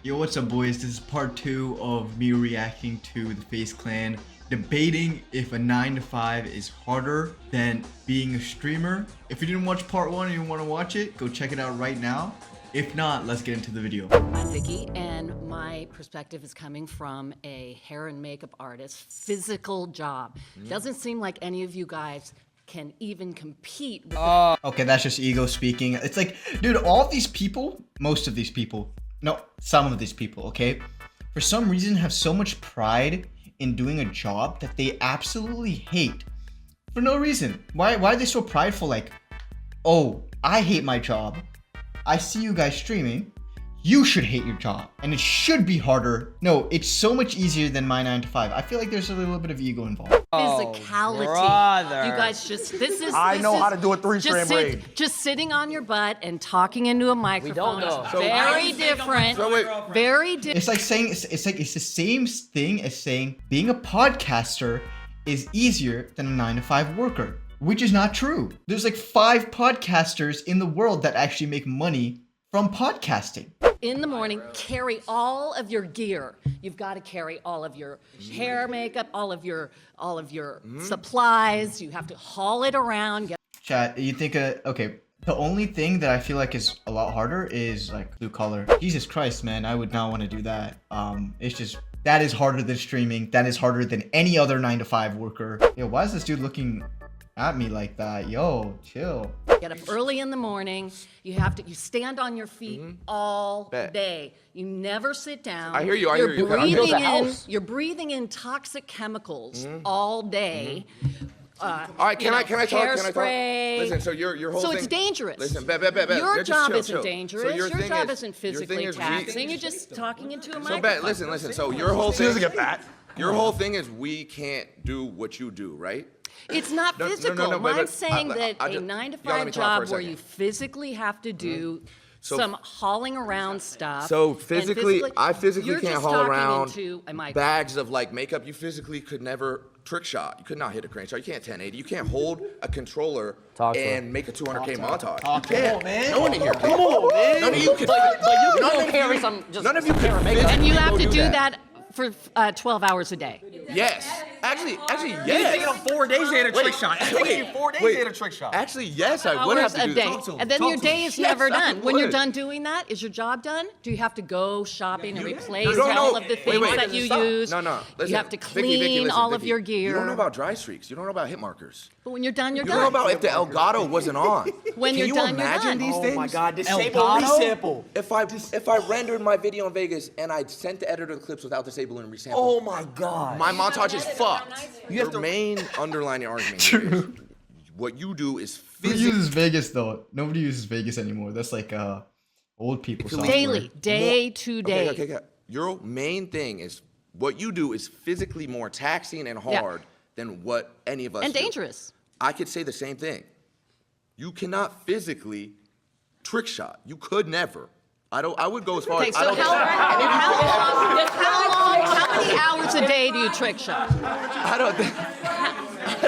Yo, what's up, boys? This is part 2 of me reacting to the Faze Clan, debating if a 9 to 5 is harder than being a streamer. If you didn't watch part 1 and you want to watch it, go check it out right now. If not, let's get into the video. I'm Vicky, and my perspective is coming from a hair and makeup artist, physical job. Doesn't seem like any of you guys can even compete with Okay, that's just ego speaking. It's like, dude, all of these people, most of these people, no, some of these people, okay, for some reason have so much pride in doing a job that they absolutely hate for no reason. Why are they so prideful? Like, oh, I hate my job. I see you guys streaming. You should hate your job, and it should be harder. No, it's so much easier than my 9 to 5. I feel like there's a little bit of ego involved. physicality. Brother. You guys just, I know how to do a three-strand braid. Just sitting on your butt and talking into a microphone. know. Is very different. Very different. It's like saying it's the same thing as saying being a podcaster is easier than a 9 to 5 worker, which is not true. There's like 5 podcasters in the world that actually make money from podcasting. In the morning, carry all of your gear. You've got to carry all of your hair, makeup, all of your supplies. You have to haul it around. Chat, you think okay, the only thing that I feel like is a lot harder is like blue collar. Jesus Christ, man, I would not want to do that. It's just, that is harder than streaming. That is harder than any other 9 to 5 worker. Yo, why is this dude looking at me like that? Yo, chill. Get up early in the morning. You stand on your feet all day. You never sit down. I hear you. I hear you. You're breathing in toxic chemicals all day. All right, can I talk? Hairspray. Listen, so your whole thing. So it's dangerous. Listen, Your job isn't chill. dangerous. So your thing job is- isn't your thing physically is taxing. You're just talking into a So microphone. listen. So your whole thing. doesn't get that. Your whole thing is we can't do what you do, right? It's not No, physical. no, but I'm saying that I a just- 9 to y'all let 5 me talk for a job where second. you physically have to do So- some hauling around stuff. So and I physically you're can't just haul talking around into a microphone. bags of like makeup. You physically could never trick shot. You could not hit a crane shot. You can't 1080. You can't hold a controller and make a 200K montage. You can't. man. No one in here can. Come on, man. None of you can. But you None can of go carry you- some. Just None of you some can hair and makeup. physically And you have go to do that for 12 hours a day. Yes. Actually, You're yes. taking them 4 days to hit a trick shot. It's taking you 4 days to hit a trick shot. Actually, yes, I would have Hours to a do day. that. And then your day is never Yes, I done. When you're would. done doing that, is your job done? Do you have to go shopping and replace No, no. all of the Wait, things wait. that you Stop. use? No. Listen, You have to Vicky, clean listen, all of Vicky. your gear. You don't know about dry streaks. You don't know about hit markers. But when you're done, you're You done. don't know about if the Elgato wasn't on. When Can you're you done, you're imagine done. these Oh things? my God, disable Elgato? resample. If I rendered my video in Vegas and I sent the editor the clips without disabling and resample, Oh my God. my montage is fucked. You have Your to- main underlining argument here is what you do is Who physically. uses Vegas though? Nobody uses Vegas anymore. That's like old people software. Daily, day to day. Okay. Your main thing is what you do is physically more taxing and hard than what any of us And do. dangerous. I could say the same thing. You cannot physically trick shot. You could never. I would go as far Okay, as so I don't how many hours a day do you trick shot? I don't think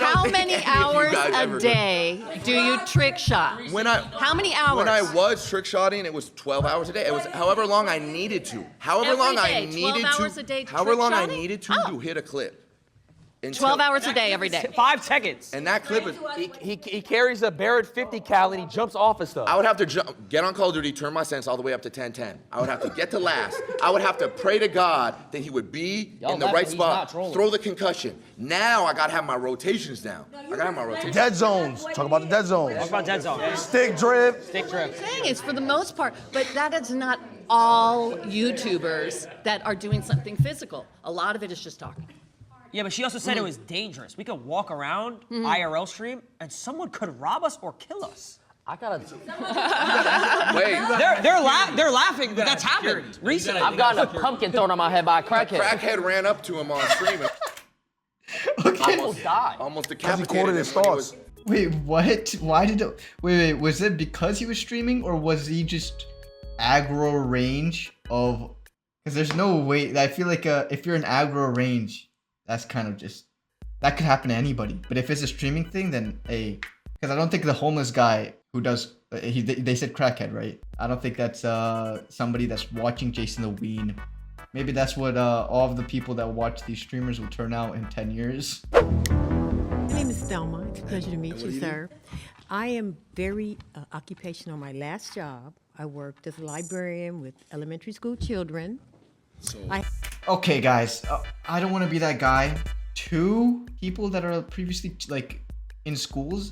How many any of you hours guys a ever do. day do you trick shot? How many hours? When I was trick shotting, it was 12 hours a day. It was however long I needed to. However Every long I day, 12 needed hours to. a day However trick long I shotting? needed to Oh. hit a clip. 12 hours a day, every day. 5 seconds. And that clip is. He carries a Barrett 50 cal and he jumps off of stuff. I would have to get on Call of Duty, turn my sense all the way up to 1010. I would have to get to last. I would have to pray to God that he would be Y'all in the laughing, right he's spot, not trolling. throw the concussion. Now I gotta have my rotations down. I gotta have my rotations. Dead zones. Talk about the dead zones. Talk about dead zone. Stick drip. Stick trip. Thing is, for the most part, but that is not all YouTubers that are doing something physical. A lot of it is just talking. Yeah, but she also said it was dangerous. We could walk around IRL stream and someone could rob us or kill us. I gotta. Wait, They're laughing, but that's happened recently. I've gotten a pumpkin thrown on my head by a crackhead. crackhead ran up to him on stream and Almost died. almost He decapitated quoted him his when he thoughts. was. Wait, what? Why did it? Wait. Was it because he was streaming, or was he just aggro range of? Because there's no way. I feel like if you're in aggro range, that's kind of just that could happen to anybody. But if it's a streaming thing, then because I don't think the homeless guy who does They said crackhead, right? I don't think that's somebody that's watching Jason the Ween. Maybe that's what all of the people that watch these streamers will turn out in 10 years. My name is Thelma. It's a pleasure to meet you, sir. I am very occupational. My last job, I worked as a librarian with elementary school children. Okay, guys, I don't want to be that guy. 2 people that are previously like in schools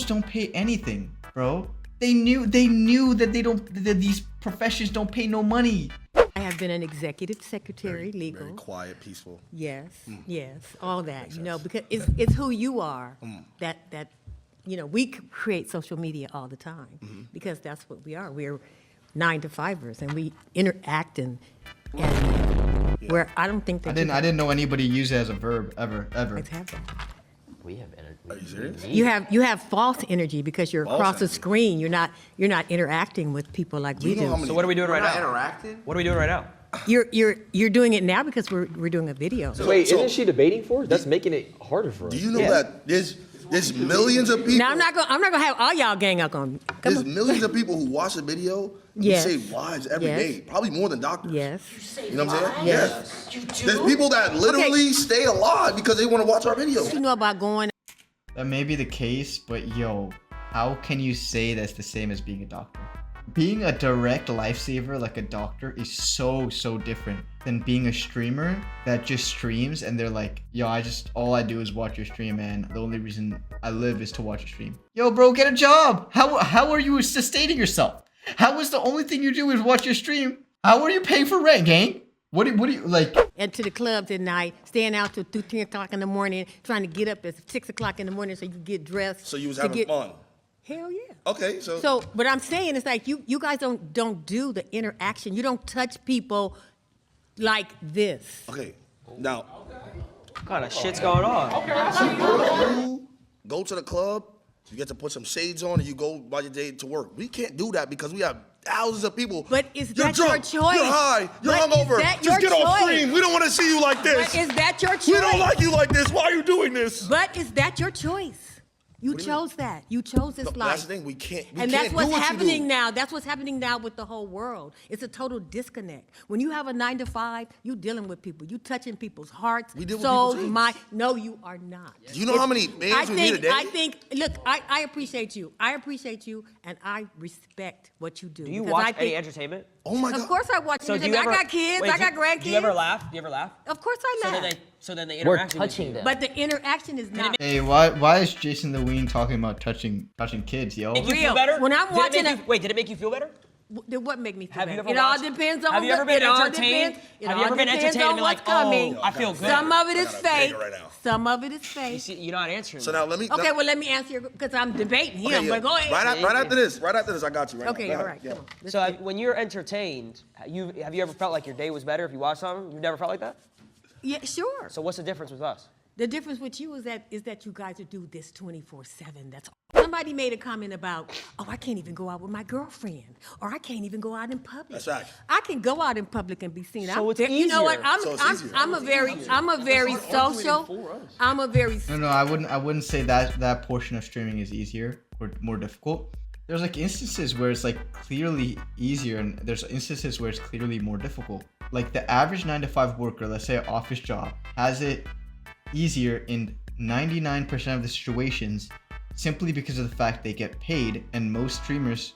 don't pay anything, bro. They knew that these professions don't pay no money. I have been an executive secretary, legal. Very quiet, peaceful. Yes, yes, all that, you know, because it's who you are that you know, we create social media all the time because that's what we are. We're 9-to-5ers and we interact and where I don't think that I didn't know anybody use it as a verb ever. Let's have that. We have energy. Are you serious? You have false energy because you're across the screen. You're not interacting with people like we do. So what are we doing right now? Interacting? What are we doing right now? You're doing it now because we're doing a video. Wait, isn't she debating for us? That's making it harder for us. Do you know that there's millions of people? Now I'm not gonna have all y'all gang up on me. There's millions of people who watch the video and Yes. save lives every day. Yes. Probably more than doctors. Yes. You know what I'm saying? Yes. Yes. There's people that literally stay alive because they want to watch our videos. You know about going. That may be the case, but yo, how can you say that's the same as being a doctor? Being a direct lifesaver like a doctor is so different than being a streamer that just streams and they're like, yo, all I do is watch your stream, man. The only reason I live is to watch your stream. Yo, bro, get a job. How are you sustaining yourself? How is the only thing you do is watch your stream? How are you paying for rent, gang? What do you like? And to the clubs at night, staying out till 10 o'clock in the morning, trying to get up at 6 o'clock in the morning so you can get dressed. So you was having fun. Hell yeah. Okay, So, but I'm saying it's like you guys don't do the interaction. You don't touch people like this. Okay, now What kind of shit's going on? you go to the club, you get to put some shades on, and you go by your day to work. We can't do that because we have thousands of people. But is You're that drunk, your choice? You're high. You're But is hungover. that Just your get off choice? screen. We don't want to see you like this. But is that your choice? We don't like you like this. Why are you doing this? But is that your choice? You chose that. You chose this life. That's the thing. We can't. And can't that's what's do what happening you do. now. That's what's happening now with the whole world. It's a total disconnect. When you have a 9-to-5, you dealing with people. You touching people's hearts, We deal with souls, people too. mind. No, you are not. Do you know how many bands we meet a day? Look, I appreciate you. I appreciate you, and I respect what you do. Do you because watch I think, any entertainment? Oh my God. Of course I watch So do entertainment. you I ever, got kids. wait, I got grandkids. Do you ever laugh? Do you ever laugh? Of course I laugh. So then they We're interact with touching you. them. But the interaction is not Hey, why is Jason the Ween talking about touching kids, yo? Make you real. feel better? When I'm Did it watching make a- you- wait, did it make you feel better? What make me feel Have you better? ever It all watched- depends on have you ever been it all entertained? depends- it Have you all ever been depends entertained on and be like, what's coming. oh, I feel good? Some of it is I got a fake. banger right now. Some of it is You fake. see, you're not answering. So now let me. Okay, well let me answer because I'm debating him. Okay, yeah. But go ahead. Right after this, I got you. Right Okay, now. all Go right, ahead. Yeah. come on. Let's So get- when you're entertained, have you ever felt like your day was better if you watched something? You've never felt like that? yeah, sure. So what's the difference with us? The difference with you is that you guys would do this 24/7. That's all. Somebody made a comment about, oh, I can't even go out with my girlfriend, or I can't even go out in public. That's right. I can go out in public and be seen. So it's You know what? easier. So it's easier. I'm a very social. I'm a very. No, I wouldn't say that portion of streaming is easier or more difficult. There's like instances where it's like clearly easier, and there's instances where it's clearly more difficult. Like the average 9-to-5 worker, let's say an office job, has it easier in 99% of the situations simply because of the fact they get paid, and most streamers,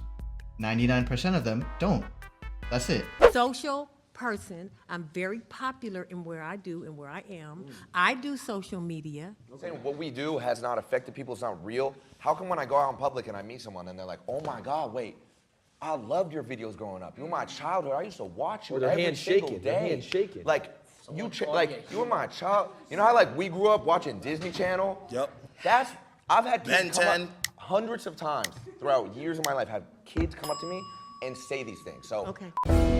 99% of them, don't. That's it. Social person. I'm very popular in where I do and where I am. I do social media. I'm saying what we do has not affected people. It's not real. How come when I go out in public and I meet someone and they're like, oh my God, wait, I loved your videos growing up. You were my childhood. I used to watch you Or their every hands single shaking, day. their hands shaking. Like you were my child. You know how like we grew up watching Disney Channel? Yep. I've had kids Ben come 10. up hundreds of times throughout years of my life. Have kids come up to me and say these things. So Okay. I'm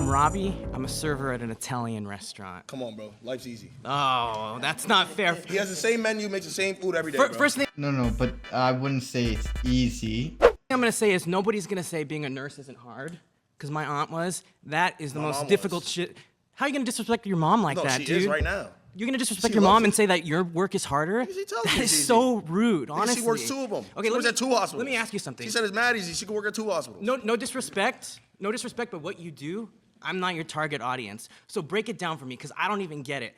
Robbie. I'm a server at an Italian restaurant. Come on, bro. Life's easy. Oh, that's not fair. He has the same menu, makes the same food every day. bro. First thing No, but I wouldn't say it's easy. I'm gonna say is nobody's gonna say being a nurse isn't hard, because my aunt was. That is the My most mom difficult was. shit. How are you gonna disrespect your mom like No, that, she dude? is right now. You're gonna disrespect your mom and say that your work is harder? She tells That me is it's so easy. rude, And honestly. she works 2 of them. Okay, She works at 2 hospitals. Let me ask you something. She said it's mad easy. She can work at 2 hospitals. No disrespect. No disrespect, but what you do, I'm not your target audience. So break it down for me, because I don't even get it.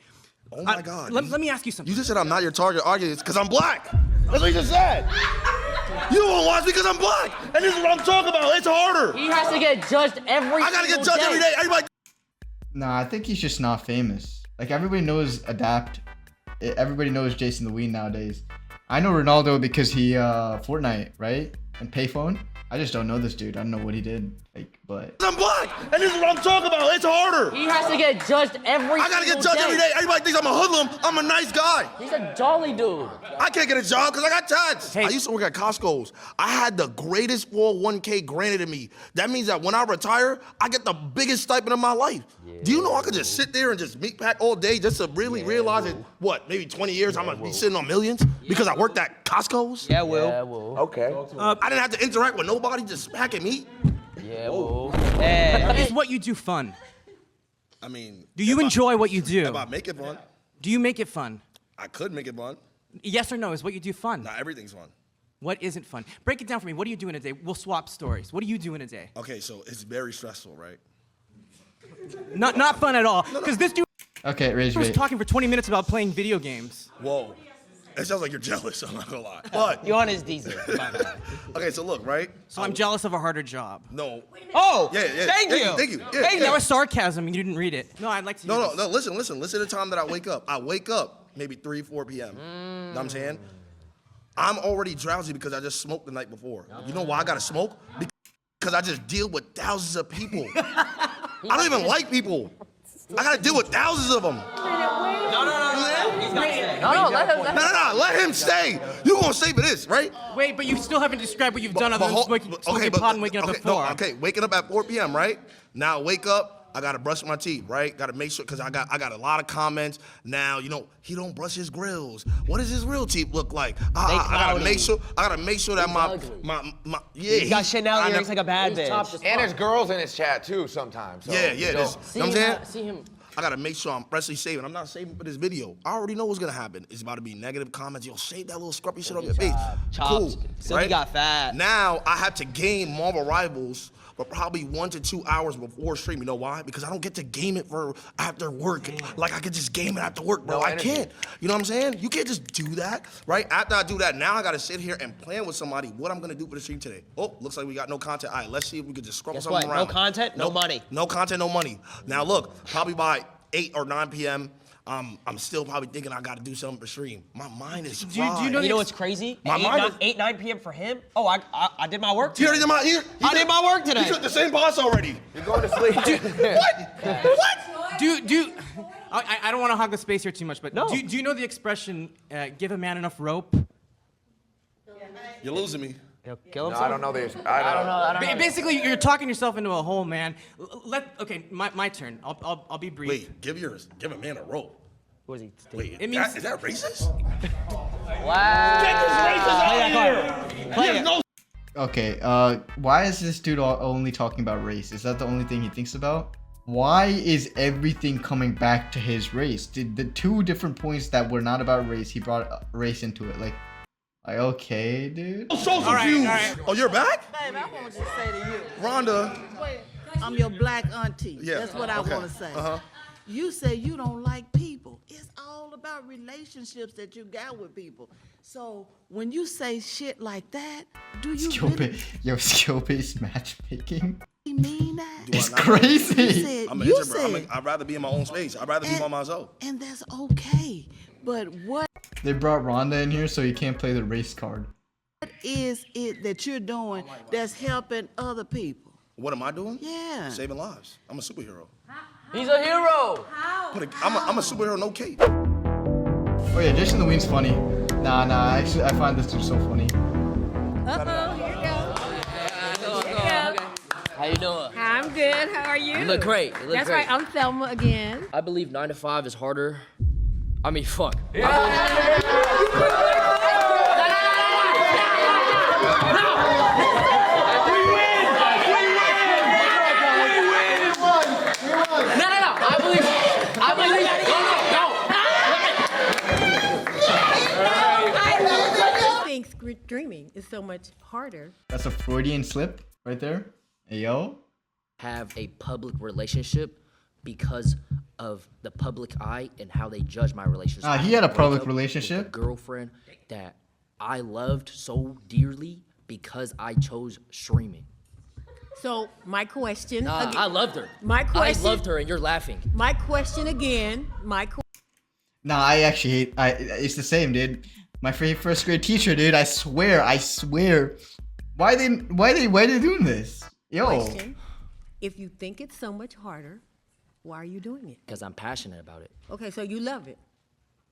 Oh my God. Let me ask you something. You just said I'm not your target audience because I'm black. That's what you just said. You don't watch me because I'm black. And this is what I'm talking about. It's harder. He has to get judged every I gotta get single judged every day. Everybody. Nah, I think he's just not famous. Like, everybody knows Adapt. Everybody knows Jason the Ween nowadays. I know Ronaldo because he Fortnite, right? And Payphone. I just don't know this dude. I don't know what he did. Like, but I'm black. And this is what I'm talking about. It's harder. He has to get judged every I gotta get single judged every day. Everybody thinks I'm a hoodlum. I'm a nice guy. He's a jolly dude. I can't get a job because I got taxed. I used to work at Costco's. I had the greatest 401k granted to me. That means that when I retire, I get the biggest stipend of my life. Do you know I could just sit there and just meat pack all day just to really realize that, what, maybe 20 years I'm gonna be sitting on millions because I worked at Costco's? Yeah, Will. Okay. I didn't have to interact with nobody, just packing meat. Yeah, Will. Hey. Is what you do fun? I mean, Do you enjoy what you do? If I make it fun, Do you make it fun? I could make it fun. Yes or no? Is what you do fun? Not everything's fun. What isn't fun? Break it down for me. What do you do in a day? We'll swap stories. What do you do in a day? Okay, so it's very stressful, right? Not fun at all. Because this dude okay, Rage was Bait. talking for 20 minutes about playing video games. Whoa. It sounds like you're jealous, I'm not gonna lie. But, You on his diesel. okay, so look, right? So I'm jealous of a harder job. No. Oh, Yeah. thank you. Thank you. Yeah, Thank yeah. That was sarcasm and you didn't read it. No, I'd like to. No, listen. Listen to the time that I wake up. I wake up maybe 3, 4 p.m. Know what I'm saying? I'm already drowsy because I just smoked the night before. You know why I gotta smoke? Because I just deal with thousands of people. I don't even like people. I gotta deal with thousands of them. No, let him. No, let him stay. You gonna stay for this, right? Wait, but you still haven't described what you've done other than smoking pot and waking up at 4. Okay, waking up at 4 p.m., right? Now wake up. I gotta brush my teeth, right? Gotta make sure, cause I got a lot of comments. Now, you know, he don't brush his grills. What does his real teeth look like? I gotta make sure. I gotta make sure that my yeah. He got Chanel earrings like a bad bitch. And there's girls in his chat too sometimes. So, Yeah. you know. This, you know what I'm saying? See him. I gotta make sure I'm freshly saving. I'm not saving for this video. I already know what's gonna happen. It's about to be negative comments. Yo, save that little scruffy shit on your face. Cool. So he got fat. Now I have to game Marvel Rivals for probably 1 to 2 hours before stream. You know why? Because I don't get to game it for after work. Like I could just game it after work, bro. No I energy. can't. You know what I'm saying? You can't just do that, right? After I do that, now I gotta sit here and plan with somebody what I'm gonna do for the stream today. Oh, looks like we got no content. All right, let's see if we could just scrub Guess something what? around. No content, no money. No content, no money. Now look, probably by 8 or 9 p.m., I'm still probably thinking I gotta do something for stream. My mind is Do you fried. know You know what's crazy? My mind is- 8, 9 p.m. for him? Oh, I did my work You today. already did I did my work today. You took the same boss already. You're going to sleep. What? I don't want to hog the space here too much, but No. do you know the expression, give a man enough rope? You're losing me. He'll kill No, himself? I don't know this. I don't know. Basically, you're talking yourself into a hole, man. Okay, my turn. I'll be brief. Wait, give a man a rope. What is he? Wait, It means- is that racist? Wow. Get this racist Play out that here. card. Play He has it. no Okay, why is this dude only talking about race? Is that the only thing he thinks about? Why is everything coming back to his race? Did the 2 different points that were not about race, he brought race into it? Like okay, dude. I'm so confused. all right. Oh, you're back? Babe, I want to say to you, Rhonda. I'm your black auntie. Yeah, That's what I okay. want to say. Uh-huh. You say you don't like people. It's all about relationships that you got with people. So when you say shit like that, do you really Skill-based matchmaking. mean that? It's not? crazy. You said, I'd rather be in my own space. I'd rather be by myself. and that's okay. But what They brought Rhonda in here so he can't play the race card. is it that you're doing that's helping other people? What am I doing? Yeah. Saving lives. I'm a superhero. He's a hero. I'm a superhero, no cape. Oh yeah, Jason the Ween's funny. Nah, actually I find this dude so funny. How you doing? I'm good. How are you? You look great. You look That's great. right. I'm Thelma again. I believe 9 to 5 is harder. I mean, fuck. No. I believe. No. streaming is so much harder. That's a Freudian slip right there. Hey, yo. Have a public relationship because of the public eye and how they judge my relationship. He had a Wake public up relationship. with a girlfriend that I loved so dearly because I chose streaming. So my question. Nah, again, I loved her. My question. I loved her, and you're laughing. My question again. Nah, I actually hate. It's the same, dude. My first grade teacher, dude. I swear. Why they doing this? Yo. Question. If you think it's so much harder, why are you doing it? Because I'm passionate about it. Okay, so you love it.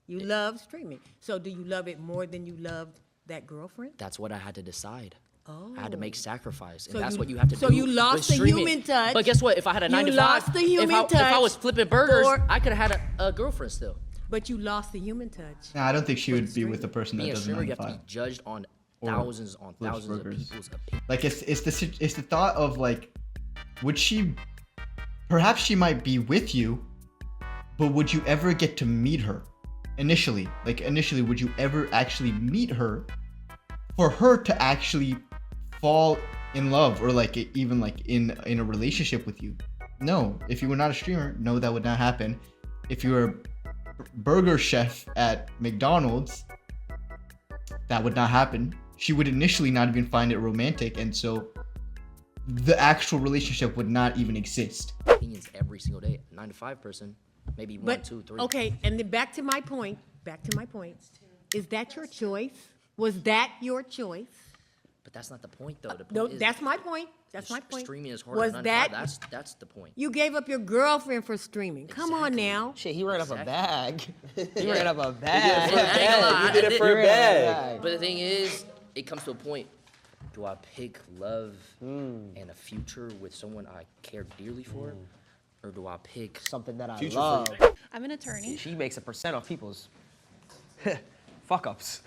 You love streaming. So do you love it more than you loved that girlfriend? That's what I had to decide. Oh. I had to make sacrifice, and So that's you- what you have to so do. you lost with the streaming. human touch. But guess what? If I had a 9 to 5, lost the human if I touch was flipping burgers, for- I could have had a girlfriend still. But you lost the human touch. Nah, I don't think she would be with the person that Being a does streamer, you have to 9 to be judged on Or thousands flips of burgers. people's opinions. Like it's the thought of like, would she? Perhaps she might be with you, but would you ever get to meet her? Initially, would you ever actually meet her? For her to actually fall in love or like even like in a relationship with you? No. If you were not a streamer, no, that would not happen. If you were a burger chef at McDonald's, that would not happen. She would initially not even find it romantic, and so the actual relationship would not even exist. Opinions every single day. 9 to 5 person, maybe 1, But 2, 3. okay, and then back to my point. Is that your choice? Was that your choice? But that's not the point, though. The point No, is that's my point. streaming is harder Was than 9 to 5. that That's the point. you gave up your girlfriend for streaming? Come on now. Shit, he ran up a Exactly. bag. He ran up a I bag. ain't gonna lie, You did it I for a bag. But the thing is, it comes to a point. Do I pick love and a future with someone I care dearly for? Or do I pick Something that I Future love. I'm an attorney. She makes a percent off people's fuck ups.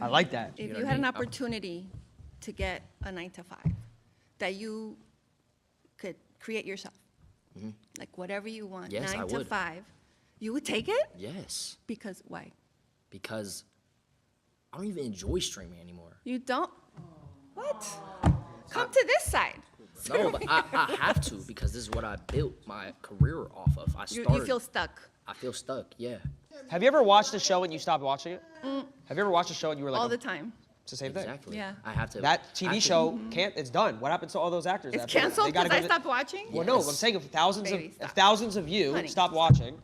I like that. If you had an opportunity to get a 9 to 5 that you could create yourself, like whatever you want, Yes, 9 I to would. 5, you would take it? Yes? Because why? Because I don't even enjoy streaming anymore. You don't? What? Come to this side. No, but I have to because this is what I built my career off of. You started. feel stuck I feel stuck, yeah. Have you ever watched a show and you stopped watching it? Have you ever watched a show and you were like, all the time. it's the same thing? Exactly. Yeah. I have to. That TV have to- show can't. It's done. What happens to all those actors? It's after that? canceled They gotta because I go to- stopped watching? Well, no, I'm Yes. saying if Baby, if stop. thousands of you Honey, stop watching.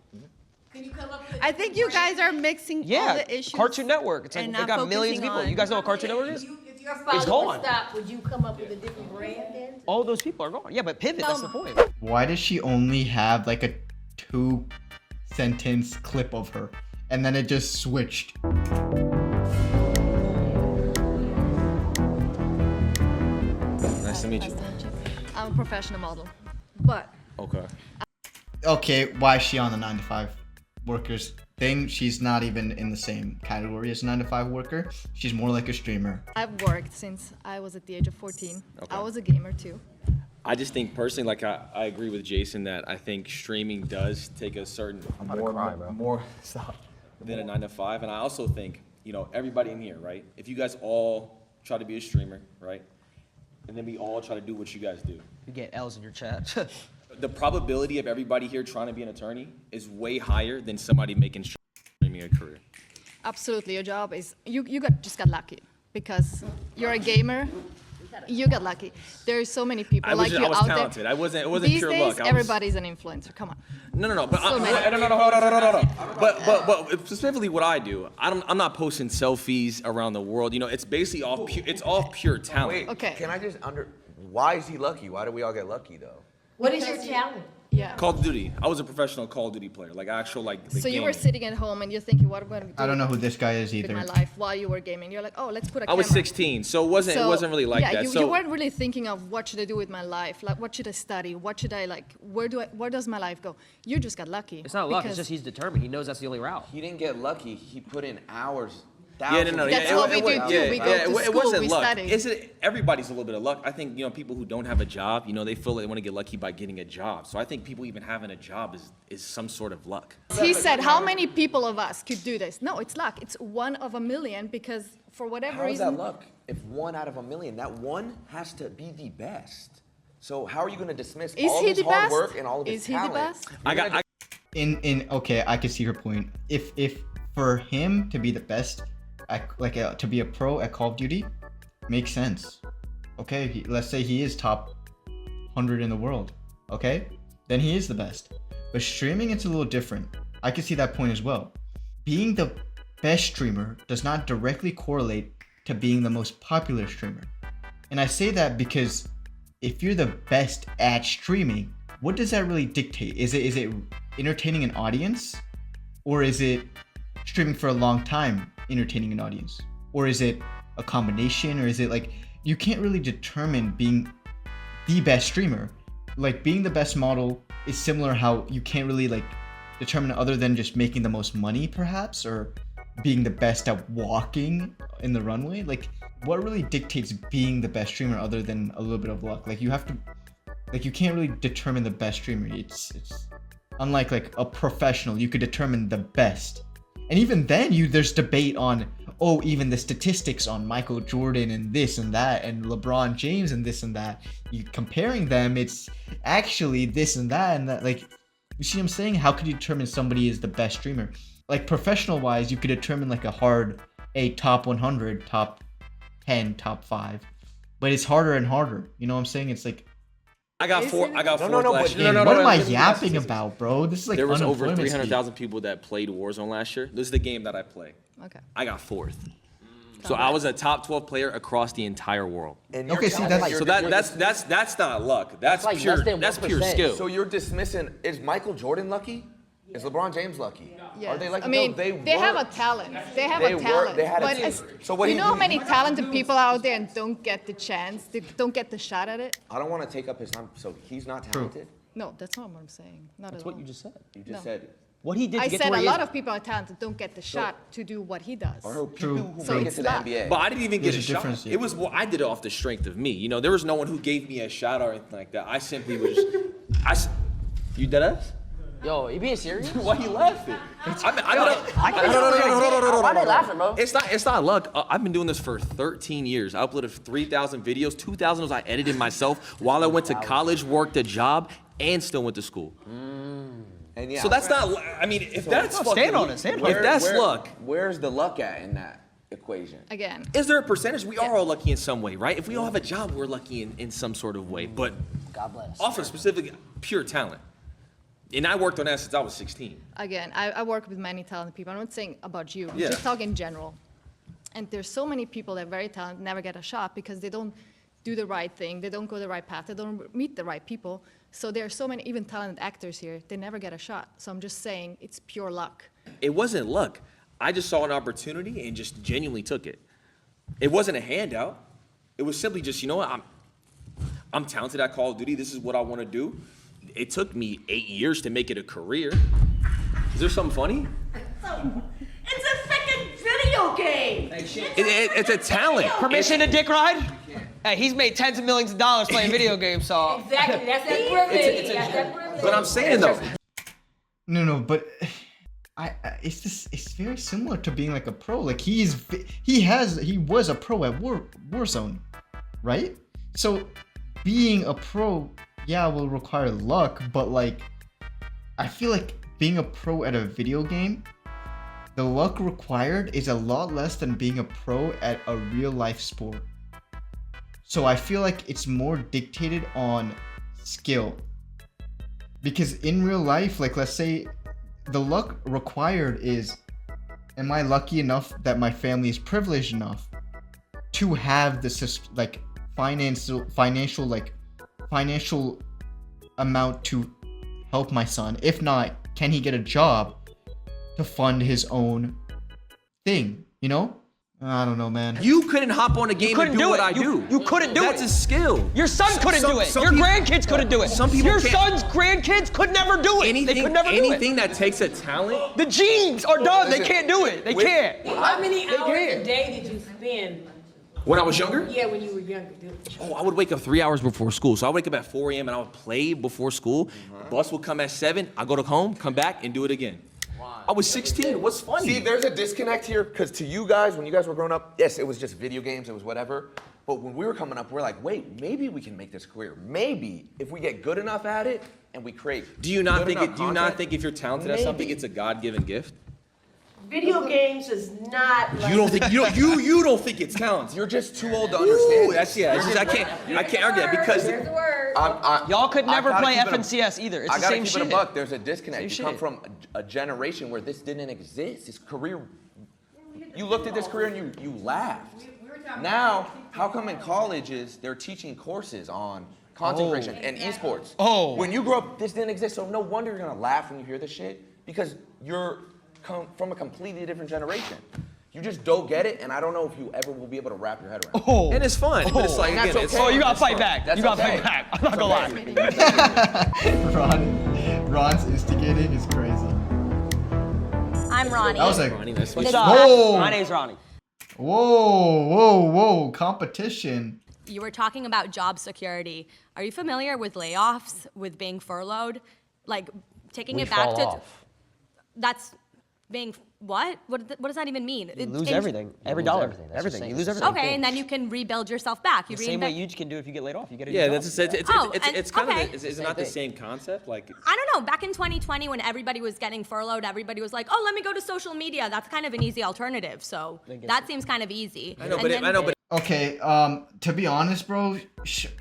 I think you guys are mixing all Yeah, the issues. Cartoon Network. It's like and they not got millions of focusing people. on- You guys know what Cartoon Network is? If your It's gone. stop, would you come up with a different brand then? All those people are gone. Yeah, but pivot. That's the point. Why does she only have like a 2-sentence clip of her, and then it just switched? Nice to meet you. I'm a professional model. But Okay. Okay, why is she on the 9 to 5 workers thing? She's not even in the same category as a 9 to 5 worker. She's more like a streamer. I've worked since I was at the age of 14. Okay. I was a gamer too. I just think personally, like I agree with Jason that I think streaming does take a certain more stop than a 9 to 5, and I also think everybody in here, right? If you guys all try to be a streamer, right, and then we all try to do what you guys do, You get L's in your chat. the probability of everybody here trying to be an attorney is way higher than somebody making streaming a career. Absolutely, your job is just got lucky because you're a gamer. You got lucky. There's so many people I was like you was out talented. there. It wasn't These pure days, luck. I was- everybody's an influencer. Come on. No. But So many. no. But specifically, what I do, I'm not posting selfies around the world. It's basically all pure talent. Wait, Okay. can I just why is he lucky? Why do we all get lucky though? What is your talent? Yeah. Call of Duty. I was a professional Call of Duty player, like actual like. The So you were gaming. sitting at home and you're thinking, what am I going to do I don't know who this guy is with either. my life while you were gaming? You're like, oh, let's put a I camera. was 16, so it wasn't really like yeah, that. You, so you weren't really thinking of what should I do with my life, like what should I study, what should I like, where does my life go? You just got lucky. It's not luck. It's because- just he's determined. He knows that's the only route. He didn't get lucky. He put in hours. yeah, no. That's what we do too. We go to it school, wasn't we luck. study. Everybody's a little bit of luck. I think people who don't have a job, they feel like they want to get lucky by getting a job. So I think people even having a job is some sort of luck. He said, how many people of us could do this? No, it's luck. It's 1 of a million because for whatever How is reason. that luck? if 1 out of a million, that one has to be the best. So how are you gonna dismiss Is all he his the hard best? work and all of his Is he the talent? best? Okay, I can see her point. If for him to be the best, to be a pro at Call of Duty, makes sense. Okay, let's say he is top 100 in the world. Okay, then he is the best. But streaming, it's a little different. I can see that point as well. Being the best streamer does not directly correlate to being the most popular streamer. And I say that because if you're the best at streaming, what does that really dictate? Is it entertaining an audience? Or is it streaming for a long time, entertaining an audience? Or is it a combination? Or is it like, you can't really determine being the best streamer. Like being the best model is similar how you can't really like determine other than just making the most money perhaps, or being the best at walking in the runway. Like what really dictates being the best streamer other than a little bit of luck? Like you have to, like you can't really determine the best streamer. It's unlike like a professional, you could determine the best. And even then there's debate on, oh, even the statistics on Michael Jordan and this and that and LeBron James and this and that. You comparing them, it's actually this and that and that. Like, you see what I'm saying? How could you determine somebody is the best streamer? Like professional wise, you could determine like a top 100, top 10, top 5. But it's harder and harder. You know what I'm saying? It's like, I got four what last year. am I yapping about, bro? This is like There was over unemployment 300,000 people that played Warzone last year. This is the game that I play. Okay. I got 4th. So I was a top 12 player across the entire world. And Okay, see, that's not luck. That's like pure. less than That's pure 1%. skill. So you're dismissing, is Michael Jordan lucky? Is LeBron James lucky? Yes. Are they lucky? I mean, No, they have a worked. talent. They have They a work- talent. they had a but team. as, So what you he know how do- many talented people out there and don't get the chance, they don't get the shot at it? I don't want to take up his time. So he's not talented? No, that's not what I'm saying. Not That's at what all. you just said. You just No. said What he did to I get said to where a he lot is. of people are talented don't get the shot to do what he does. or True. people who So make it it's to the luck. NBA. But I didn't even get There's a a shot. difference, yeah. It was I did it off the strength of me. You know, there was no one who gave me a shot or anything like that. I simply was just, you dead ass? Yo, you being serious? Why you laughing? Why they laughing, bro? It's not luck. I've been doing this for 13 years. I uploaded 3,000 videos. 2,000 was I edited myself while I went to college, worked a job, and still went to school. And yeah, So that's not. I mean, if that's fucking, stand on it, stand on if that's luck, Where's the luck at in that equation? Again, is there a percentage? We are all lucky in some way, right? If we all have a job, we're lucky in some sort of way. But God bless. off of specific pure talent. And I worked on that since I was 16. again, I work with many talented people. I'm not saying about you. I'm Yeah. just talking in general. And there's so many people that are very talented, never get a shot because they don't do the right thing. They don't go the right path. They don't meet the right people. So there are so many even talented actors here. They never get a shot. So I'm just saying it's pure luck. It wasn't luck. I just saw an opportunity and just genuinely took it. It wasn't a handout. It was simply just, you know what, I'm talented at Call of Duty. This is what I want to do. It took me 8 years to make it a career. Is there something funny? It's a freaking video game. It's a talent. Permission to dick ride? Hey, he's made tens of millions of dollars playing video games, so. Exactly. That's that privilege. That's that privilege. But I'm saying though, No, but it's very similar to being like a pro. Like he was a pro at Warzone, right? So being a pro, yeah, will require luck, but like I feel like being a pro at a video game, the luck required is a lot less than being a pro at a real life sport. So I feel like it's more dictated on skill. Because in real life, like let's say the luck required is, am I lucky enough that my family is privileged enough to have the like financial amount to help my son? If not, can he get a job to fund his own thing? You know? I don't know, man. you couldn't hop on a game and do what I do. You couldn't do That's it. a skill. Your son couldn't do it. Your grandkids couldn't do it. Some people Your can't. son's grandkids could never do it. They could never do it. Anything that takes a talent. The genes are done. They can't do it. They can't. How many hours can't. a day did you spend? When I was younger, Yeah, when you were younger. Dude. oh, I would wake up 3 hours before school. So I wake up at 4 a.m. and I would play before school. Bus would come at 7. I go to home, come back, and do it again. I was 16. What's funny? See, there's a disconnect here, because to you guys, when you guys were growing up, yes, it was just video games, it was whatever. But when we were coming up, we're like, wait, maybe we can make this career. Maybe if we get good enough at it and we create. Do you not good think? enough Do you not content, think if you're talented at something, it's a God-given gift? Video games is not like. You don't think you don't think it's talent. You're just too old to understand. That's it's just, I can't argue that because There's the word. Y'all could never gotta play keep it a- FNCS either. It's I the gotta same keep shit. it a buck. There's a disconnect. Same You come shit. from a generation where this didn't exist. This career, you looked at this career and you laughed. Now, how come in colleges they're teaching courses on content creation and esports? Oh. When you grew up, this didn't exist. So no wonder you're gonna laugh when you hear this shit, because you're from a completely different generation. You just don't get it, and I don't know if you ever will be able to wrap your head around it. Oh. and it's fun. But it's like And that's again, it's okay. Oh, you gotta That's fight fun. back. That's You gotta okay. fight back. I'm not gonna lie. Ron's instigating is crazy. I'm Ronnie. That was like, Ronnie, that's This- whoa, My name's Ronnie. whoa, competition. You were talking about job security. Are you familiar with layoffs, with being furloughed? Like taking it back to. That's being what? What does that even mean? You lose everything. Every dollar. Everything. You lose everything. Okay, and then you can rebuild yourself back. You The same way reinvent. you can do if you get laid off. You get a yeah, new that's job. it's Oh, and- it's kind okay. of is it not the same concept? Like I don't know. Back in 2020, when everybody was getting furloughed, everybody was like, "Oh, let me go to social media." That's kind of an easy alternative. So that seems kind of easy. I know, And but then- I know, but Okay, to be honest, bro,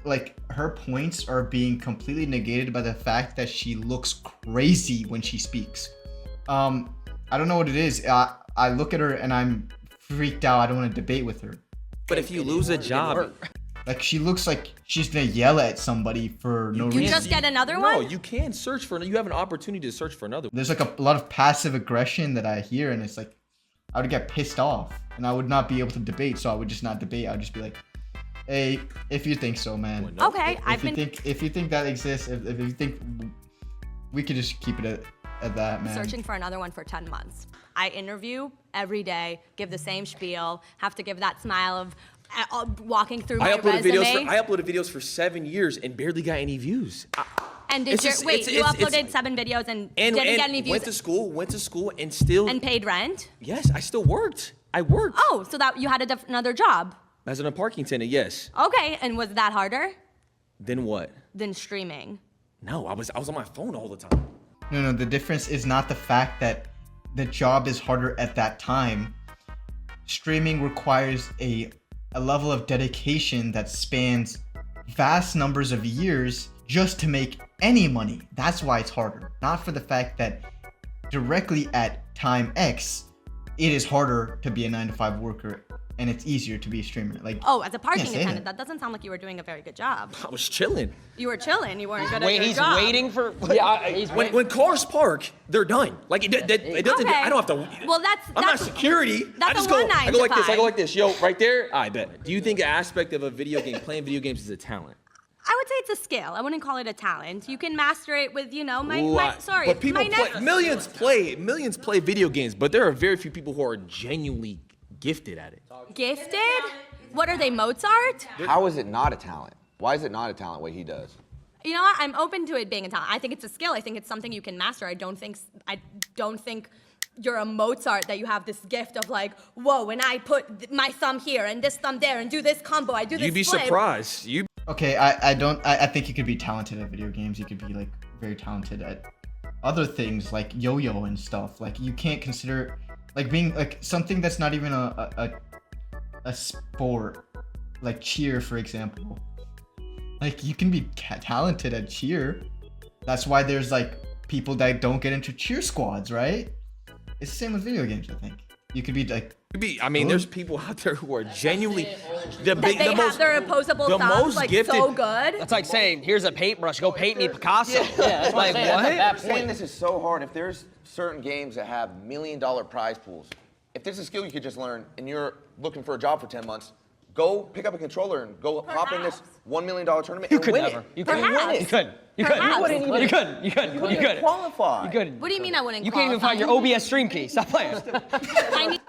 like her points are being completely negated by the fact that she looks crazy when she speaks. I don't know what it is. I look at her and I'm freaked out. I don't want to debate with her. but if you lose a job, Like she looks like she's gonna yell at somebody for no You reason. just get another no, one? you can search for. You have an opportunity to search for another. There's like a lot of passive aggression that I hear, and it's like I would get pissed off, and I would not be able to debate. So I would just not debate. I would just be like, "Hey, if you think so, man. Okay, If you think that exists, if you think we could just keep it at that, man." searching for another one for 10 months. I interview every day, give the same spiel, have to give that smile of walking through my resume. I uploaded videos for 7 years and barely got any views. And It's did just- you wait? it's- You it's- uploaded 7 videos and didn't get any views went to school, and still. and paid rent. Yes, I still worked. I worked Oh, so that you had another job. as a parking attendant. Yes. Okay, and was that harder Then what? than streaming? No, I was on my phone all the time. No, the difference is not the fact that the job is harder at that time. Streaming requires a level of dedication that spans vast numbers of years just to make any money. That's why it's harder. Not for the fact that directly at time X, it is harder to be a 9-to-5 worker and it's easier to be a streamer. Like, Oh, as a parking Can't say attendant, that. that doesn't sound like you were doing a very good job. I was chilling. You were chilling. You weren't good at Wait, your he's job. waiting for. When cars park, they're done. Like it doesn't. Okay. I don't have to. Well, I'm not security. that's I just a go. one I go like this. I 9-to-5. go like this. Yo, right there. I bet. Do you think an aspect of a video game, playing video games, is a talent? I would say it's a skill. I wouldn't call it a talent. You can master it with, Ooh, sorry, but people my play. next. Millions play video games, but there are very few people who are genuinely gifted at it. Gifted? What are they, Mozart? How is it not a talent? Why is it not a talent what he does? You know what? I'm open to it being a talent. I think it's a skill. I think it's something you can master. I don't think you're a Mozart that you have this gift of like, whoa, when I put my thumb here and this thumb there and do this combo, I do this You'd be flip. surprised. Okay, I think you could be talented at video games. You could be like very talented at other things like yo-yo and stuff. Like you can't consider like being like something that's not even a sport, like cheer, for example. Like you can be talented at cheer. That's why there's like people that don't get into cheer squads, right? It's the same with video games, I think. You could be like. There's people out there who are genuinely That they have their opposable the thumbs most like gifted- so good. That's like saying, here's a paintbrush, go paint me Picasso. Yeah, That's like, what? I'm saying this is so hard. If there's certain games that have $1 million prize pools, if there's a skill you could just learn and you're looking for a job for 10 months, go pick up a controller and go hop in this $1 million tournament You and could win never. it. You couldn't. Perhaps. You couldn't. You couldn't. Perhaps. You wouldn't even. You couldn't. You couldn't. You You wouldn't couldn't. qualify. You couldn't. What do you mean I wouldn't You can't even find your OBS stream key. Stop playing. I need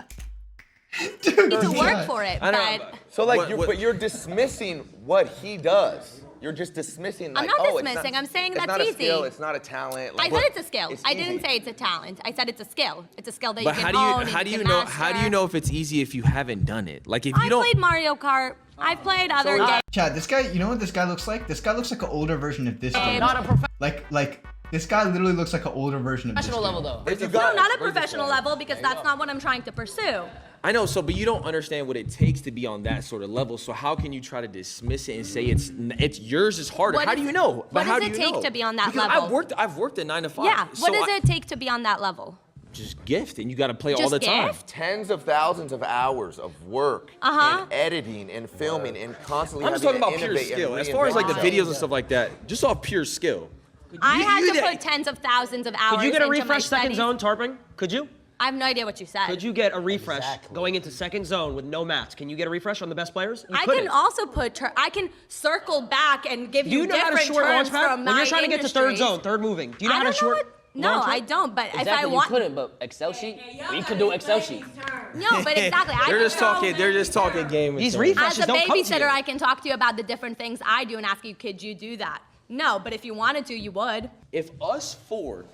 to work for it, I know, but So like, What- but you're dismissing what he does. You're just dismissing. I'm Like, not oh, dismissing. I'm saying it's that's not a easy. skill. It's not a talent. I Like, said it's a skill. it's I didn't easy. say it's a talent. I said it's a skill. It's a skill that But you how can do you hone and how do you can know master. if it's easy if you haven't done it? Like if you I don't. played Mario Kart. I've played other games. Chad, this guy, you know what this guy looks like? This guy looks like an older version of this dude. Not a professional Like this guy literally looks like an older version of this dude. level though. No, not a professional level because that's not what I'm trying to pursue. I know, but you don't understand what it takes to be on that sort of level. So how can you try to dismiss it and say it's yours is harder? What How is- do you know? what How does do it you take know? to be on that Because level? I've worked at 9 to 5. Yeah. So What does it take to be on that level? Just gift, and you got to play all Just the time. gift? Tens of thousands of hours of work and editing and filming and constantly I'm just having talking to about pure innovate and skill. As far as like the reinvent videos and stuff like that, just off pure skill. I had you to did- put tens of thousands of hours Could you get a into my refresh second studies. zone, Tarping? Could you? I have no idea what you said. Could you get a refresh going into second zone with no mats? Can you get a refresh on the best players? You I couldn't. can also put. I can circle back and give Do you know how to different short launch terms pad? from When you're my trying to get to third industries. zone, third moving. Do you know I how to don't know short? No, launch I it? don't. But if I Exactly, want, you couldn't, but Excel sheet, we could do Excel sheet. no, but exactly. I They're can just go- talking. They're just talking game. These and refreshes As a don't come to babysitter, you. I can talk to you about the different things I do and ask you, could you do that? No, but if you wanted to, you would. If us four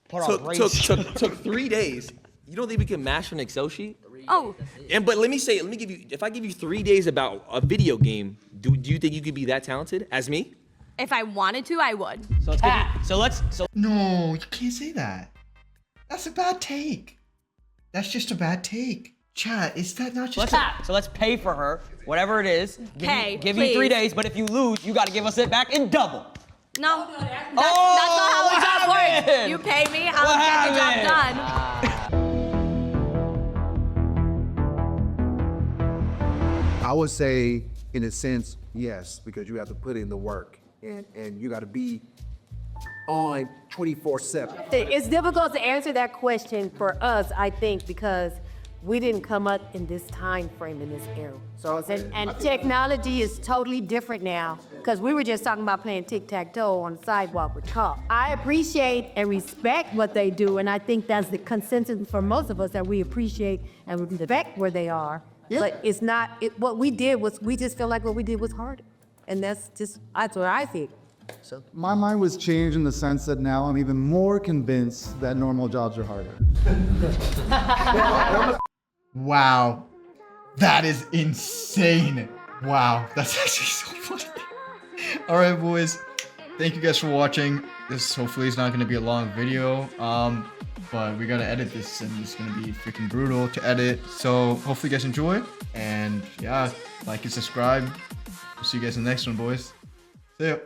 Put on brace. took 3 days, you don't think we can master an Excel sheet? Oh, But let me give you. If I give you 3 days about a video game, do you think you could be that talented as me? if I wanted to, I would. No, you can't say that. That's a bad take. That's just a bad take. Chad, is that not just So let's pay for her, whatever it is. Pay, Give you 3 please. days, but if you lose, you got to give us it back in double. No, that's not Oh, how a what job works. happened? You pay me, What I'll get the job happened? done. I would say, in a sense, yes, because you have to put in the work and you got to be on 24/7. It's difficult to answer that question for us, I think, because we didn't come up in this time frame in this era. And technology is totally different now, because we were just talking about playing tic-tac-toe on the sidewalk with chalk. I appreciate and respect what they do, and I think that's the consensus for most of us, that we appreciate and respect where they are. But it's not, what we did was, we just feel like what we did was harder. And that's what I think. My mind was changed in the sense that now I'm even more convinced that normal jobs are harder. Wow. That is insane. Wow. That's actually so funny. All right, boys. Thank you guys for watching. This hopefully is not going to be a long video. But we got to edit this and it's going to be freaking brutal to edit. So hopefully you guys enjoy. And yeah, like and subscribe. We'll see you guys in the next one, boys. See ya.